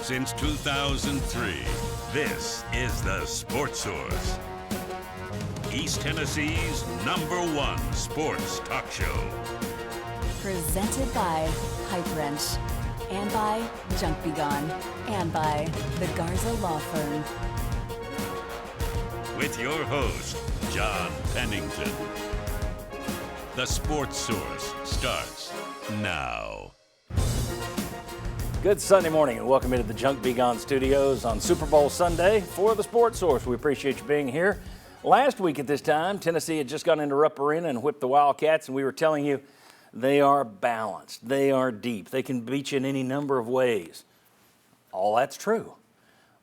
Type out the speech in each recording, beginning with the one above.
Since 2003, this is the Sports Source, East Tennessee's #1 sports talk show. Presented by Hype Wrench, and by Junk Be Gone, and by the Garza Law Firm. With your host, John Pennington. The Sports Source starts now. Good Sunday morning and welcome into the Junk Be Gone studios on Super Bowl Sunday for the Sports Source. We appreciate you being here. Last week at this time, Tennessee had just gone into Rupp Arena and whipped the Wildcats, and we were telling you they are balanced, they are deep, they can beat you in any number of ways. All that's true.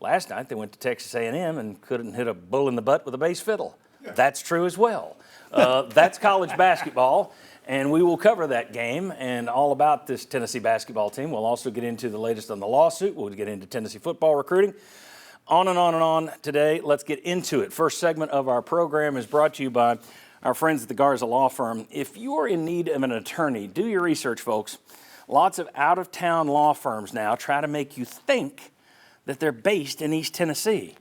Last night they went to Texas A&M and couldn't hit a bull in the butt with a bass fiddle. That's true as well. That's college basketball. And we will cover that game and all about this Tennessee basketball team. We'll also get into the latest on the lawsuit. We'll get into Tennessee football recruiting. On and on and on today. Let's get into it. First segment of our program is brought to you by our friends at the Garza Law Firm. If you're in need of an attorney, do your research, folks. Lots of out-of-town law firms now try to make you think that they're based in East Tennessee.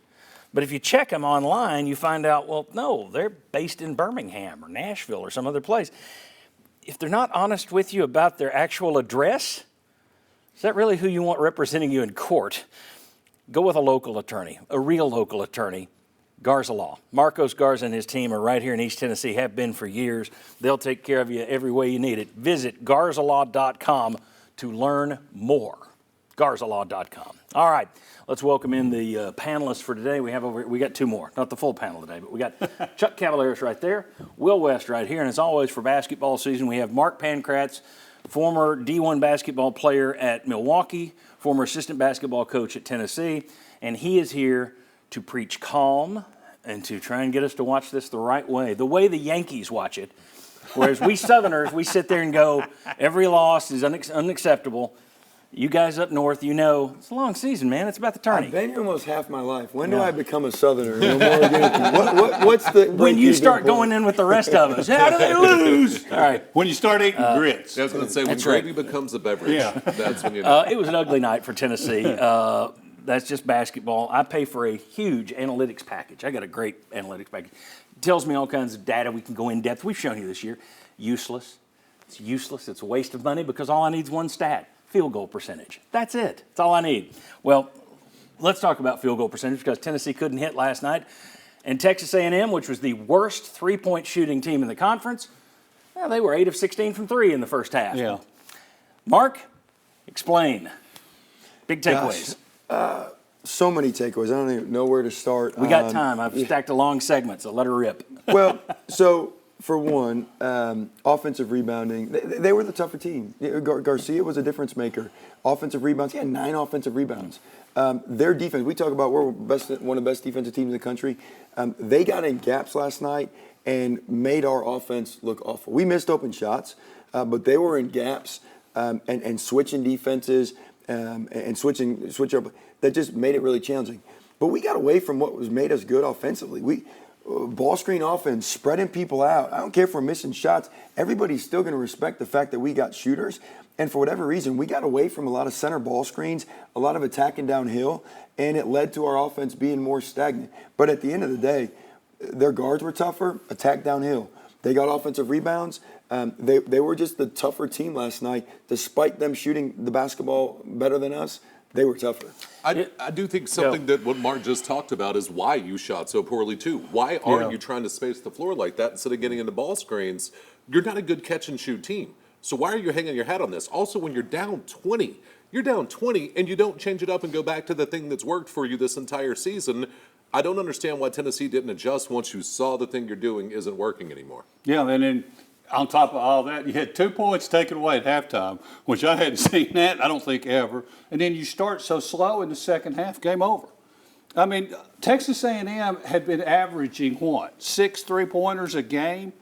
But if you check them online, you find out, well, no, they're based in Birmingham or Nashville or some other place. If they're not honest with you about their actual address, is that really who you want representing you in court? Go with a local attorney, a real local attorney, Garza Law. Marcos Garza and his team are right here in East Tennessee, have been for years. They'll take care of you every way you need it. Visit garzalaw.com to learn more. garzalaw.com. All right, let's welcome in the panelists for today. We got two more, not the full panel today, but we got Chuck Cavaleris right there, Will West right here, and as always for basketball season, we have Mark Pankratz, former D1 basketball player at Milwaukee, former assistant basketball coach at Tennessee, and he is here to preach calm and to try and get us to watch this the right way, the way the Yankees watch it, whereas we Southerners, we sit there and go, every loss is unacceptable. You guys up north, you know, it's a long season, man. It's about the tourney. I've been here almost half my life. When do I become a Southerner? No more what's the when you start going in with the rest of us. How do they lose? All right. When you start eating grits. I was going to say, when gravy becomes a beverage, that's when you It was an ugly night for Tennessee. That's just basketball. I pay for a huge analytics package. I got a great analytics package. It tells me all kinds of data we can go in depth. We've shown you this year. Useless. It's useless. It's a waste of money because all I need is one stat. Field goal percentage. That's it. That's all I need. Well, let's talk about field goal percentage because Tennessee couldn't hit last night. And Texas A&M, which was the worst three-point shooting team in the conference, well, they were 8 of 16 from three in the first half. Yeah. Mark, explain. Big takeaways. So many takeaways. I don't even know where to start. We got time. I've stacked a long segment, so let her rip. Well, so for one, offensive rebounding, they were the tougher team. Garcia was a difference maker. Offensive rebounds, he had 9 offensive rebounds. Their defense, we talk about we're one of the best defensive teams in the country. They got in gaps last night and made our offense look awful. We missed open shots, but they were in gaps and switching defenses and switching up. That just made it really challenging. But we got away from what was made us good offensively. Ball screen offense, spreading people out. I don't care if we're missing shots. Everybody's still going to respect the fact that we got shooters. And for whatever reason, we got away from a lot of center ball screens, a lot of attacking downhill, and it led to our offense being more stagnant. But at the end of the day, their guards were tougher, attack downhill. They got offensive rebounds. They were just the tougher team last night. Despite them shooting the basketball better than us, they were tougher. I do think something that what Mark just talked about is why you shot so poorly too. Why aren't you trying to space the floor like that instead of getting into ball screens? You're not a good catch and shoot team. So why are you hanging your hat on this? Also, when you're down 20 and you don't change it up and go back to the thing that's worked for you this entire season, I don't understand why Tennessee didn't adjust once you saw the thing you're doing isn't working anymore. Yeah, and then on top of all that, you had 2 points taken away at halftime, which I hadn't seen that, I don't think, ever. And then you start so slow in the second half, game over. I mean, Texas A&M had been averaging, 6 3-pointers a game?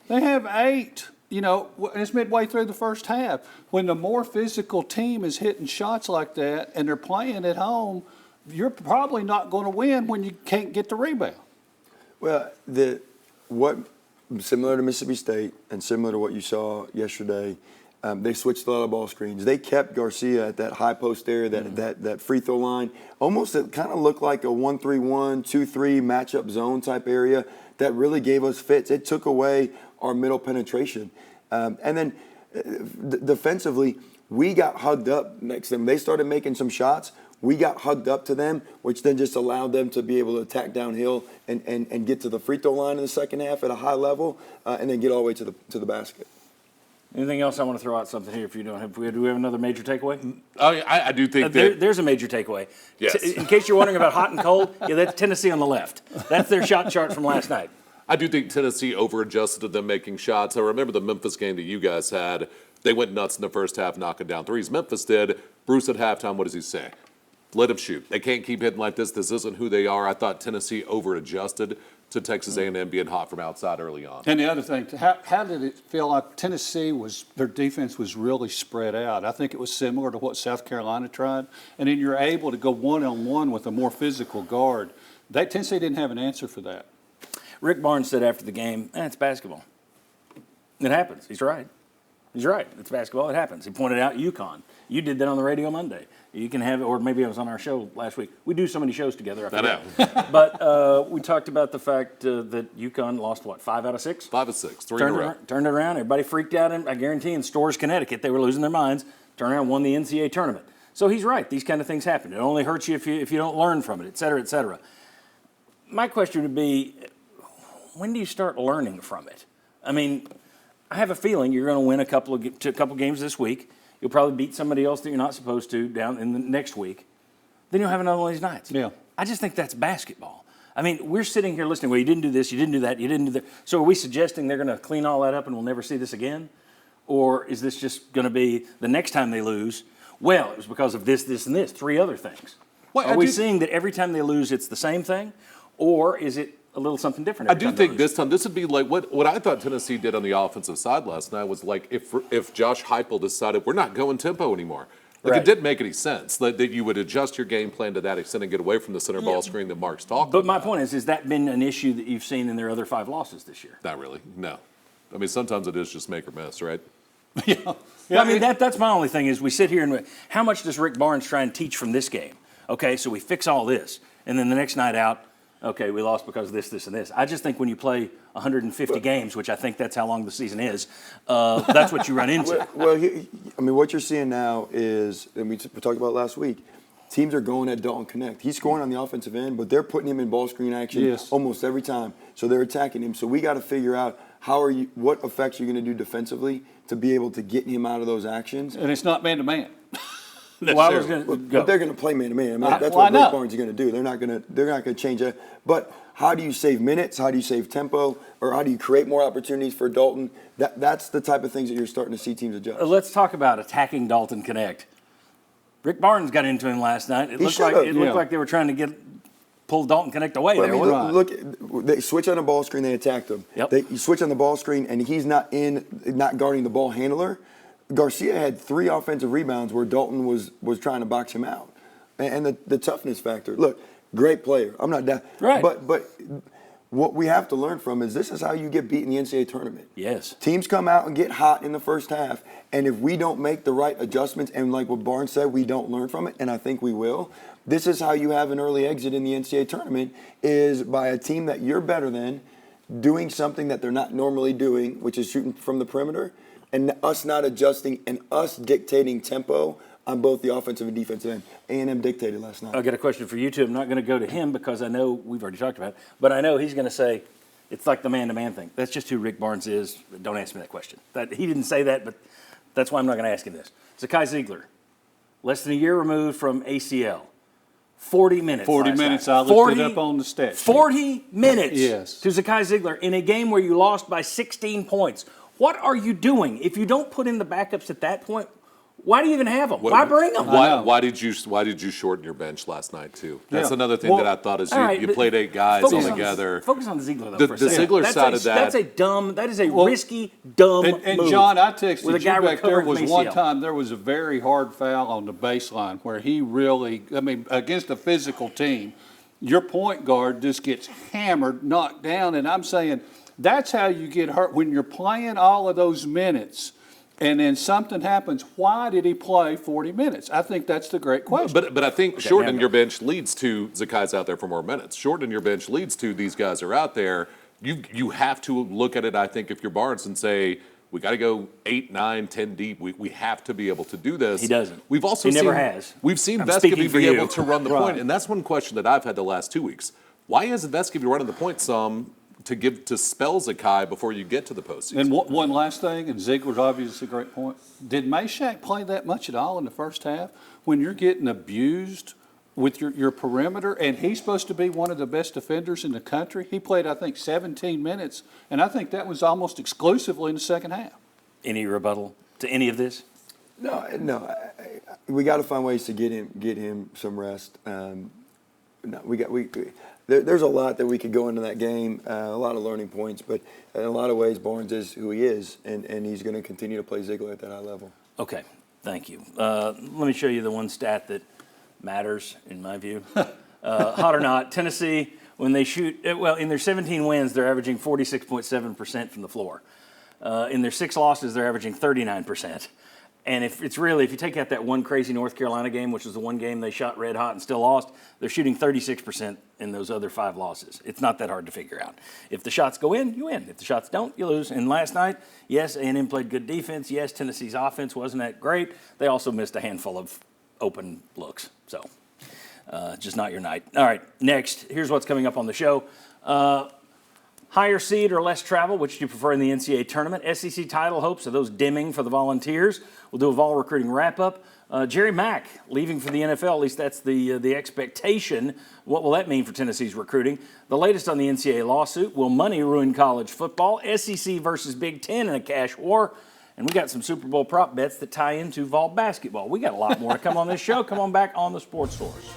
They have 8, and it's midway through the first half. When the more physical team is hitting shots like that and they're playing at home, you're probably not going to win when you can't get the rebound. Well, similar to Mississippi State and similar to what you saw yesterday, They switched a lot of ball screens. They kept Garcia at that high post area, that free throw line. Almost it kind of looked like a 1-3-1, 2-3 matchup zone type area that really gave us fits. It took away our middle penetration. And then defensively, we got hugged up next to them. They started making some shots. We got hugged up to them, which then just allowed them to be able to attack downhill and get to the free throw line in the second half at a high level, and then get all the way to the basket. Anything else? I want to throw out something here. If you don't have, do we have another major takeaway? Oh, I do think that There's a major takeaway. Yes. In case you're wondering about hot and cold, yeah, that's Tennessee on the left. That's their shot chart from last night. I do think Tennessee over-adjusted to them making shots. I remember the Memphis game that you guys had. They went nuts in the first half, knocking down threes. Memphis did. Bruce at halftime, what does he say? Let them shoot. They can't keep hitting like this. This isn't who they are. I thought Tennessee over-adjusted to Texas A&M being hot from outside early on. And the other thing, how did it feel like Tennessee their defense was really spread out? I think it was similar to what South Carolina tried. And then you're able to go one-on-one with a more physical guard. Tennessee didn't have an answer for that. Rick Barnes said after the game, it's basketball. It happens. He's right. He's right. It's basketball. It happens. He pointed out UConn. You did that on the radio Monday. You can have it, or maybe it was on our show last week. We do so many shows together. I know. But we talked about the fact that UConn lost, 5 out of 6? 5 of 6, 3 in a row. Turned it around. Everybody freaked out. I guarantee in Storrs, Connecticut, they were losing their minds. Turned around and won the NCAA tournament. So he's right. These kind of things happen. It only hurts you if you don't learn from it, et cetera, et cetera. My question would be, when do you start learning from it? I mean, I have a feeling you're going to win a couple games this week. You'll probably beat somebody else that you're not supposed to down in the next week. Then you'll have another one of these nights. Yeah. I just think that's basketball. I mean, we're sitting here listening. Well, you didn't do this, you didn't do that, you didn't do that. So are we suggesting they're going to clean all that up and we'll never see this again? Or is this just going to be the next time they lose, well, it was because of this, this, and this, 3 other things? Well, are we seeing that every time they lose it's the same thing? Or is it a little something different? I do think this time, this would be like what I thought Tennessee did on the offensive side last night was like if Josh Heupel decided we're not going tempo anymore. Like Right. It didn't make any sense that you would adjust your game plan to that extent and get away from the center ball screen that Mark's talking But about. my point is, has that been an issue that you've seen in their other 5 losses this year? Not really, no. I mean, sometimes it is just make or miss, right? Yeah. I mean, that's my only thing is we sit here and how much does Rick Barnes try and teach from this game? Okay, so we fix all this, and then the next night out, okay, we lost because of this, this, and this. I just think when you play 150 games, which I think that's how long the season is, that's what you run into. Well, I mean, what you're seeing now is, and we talked about last week, teams are going at Dalton Connect. He's scoring on the offensive end, but they're putting him in ball screen action almost every time. So they're attacking him. So we got to figure out what effects you're going to do defensively to be able to get him out of those actions. And it's not man-to-man. Well, I was going to But they're going to play man to man. I mean, that's well, what I know. Rick Barnes is going to do. They're not going to change that. But how do you save minutes? How do you save tempo? Or how do you create more opportunities for Dalton? That's the type of things that you're starting to see teams adjust. Let's talk about attacking Dalton Connect. Rick Barnes got into him last night. It looked like they were trying to pull Dalton Connect away. Well, I mean, look, they switch on the ball screen, they attacked him. Yep. You switch on the ball screen, and he's not guarding the ball handler. Garcia had 3 offensive rebounds where Dalton was trying to box him out. And the toughness factor. Look, great player. I'm not down. Right. But what we have to learn from is this is how you get beat in the NCAA tournament. Yes. Teams come out and get hot in the first half, and if we don't make the right adjustments, and like what Barnes said, we don't learn from it, and I think we will, this is how you have an early exit in the NCAA tournament, is by a team that you're better than doing something that they're not normally doing, which is shooting from the perimeter, and us not adjusting and us dictating tempo on both the offensive and defensive end. A&M dictated last night. I got a question for you two. I'm not going to go to him because I know we've already talked about it, but I know he's going to say it's like the man-to-man thing. That's just who Rick Barnes is. Don't ask me that question. He didn't say that, but that's why I'm not going to ask him this. Zakai Ziegler, less than a year removed from ACL. 40 minutes. 40 last minutes. night. I looked it up on the stat sheet. 40 minutes Yes. to Zakai Ziegler in a game where you lost by 16 points. What are you doing? If you don't put in the backups at that point, why do you even have them? Why bring them? Why did you shorten your bench last night too? That's another thing that I thought is you played 8 guys all together. Focus on the Ziegler though. For a The second. Ziegler side of that. That is a risky, dumb And move. John, I texted with a guy you back there recovering was from one ACL. time there was a very hard foul on the baseline where he really, against a physical team, your point guard just gets hammered, knocked down, and I'm saying that's how you get hurt when you're playing all of those minutes. and then something happens, why did he play 40 minutes? I think that's the great question. But I think shortening your bench leads to Zakai's out there for more minutes. Shortening your bench leads to these guys are out there. You have to look at it, I think, if you're Barnes and say, we got to go 8, 9, 10 deep. We have to be able to do this. He doesn't. We've also never has. We've seen I'm speaking Vescovy for be you. able to run the Right. point, and that's one question that I've had the last 2 weeks. Why isn't Vescovy running the point some to give to spell Zakai before you get to the postseason? And one last thing, and Ziegler's obviously a great point. Did Meshack play that much at all in the first half? When you're getting abused with your perimeter, and he's supposed to be one of the best defenders in the country, he played, I think, 17 minutes, and I think that was almost exclusively in the second half. Any rebuttal to any of this? No. We got to find ways to get him some rest. There's a lot that we could go into that game, a lot of learning points, but in a lot of ways, Barnes is who he is, and he's going to continue to play Ziegler at that high level. Okay, thank you. Let me show you the one stat that matters, in my view. Hot or not, Tennessee, when they shoot, in their 17 wins, they're averaging 46.7% from the floor. In their 6 losses, they're averaging 39%. And if you take out that one crazy North Carolina game, which was the one game they shot red hot and still lost, they're shooting 36% in those other 5 losses. It's not that hard to figure out. If the shots go in, you win. If the shots don't, you lose. And last night, yes, A&M played good defense. Yes, Tennessee's offense wasn't that great. They also missed a handful of open looks. So just not your night. All right, next, here's what's coming up on the show. Higher seed or less travel, which do you prefer in the NCAA tournament? SEC title hopes, are those dimming for the Volunteers? We'll do a vol recruiting wrap-up. Jerry Mack leaving for the NFL, at least that's the expectation. What will that mean for Tennessee's recruiting? The latest on the NCAA lawsuit, will money ruin college football? SEC versus Big Ten in a cash war. And we got some Super Bowl prop bets that tie into Vol basketball. We got a lot more to come on this show. Come on back on the Sports Source.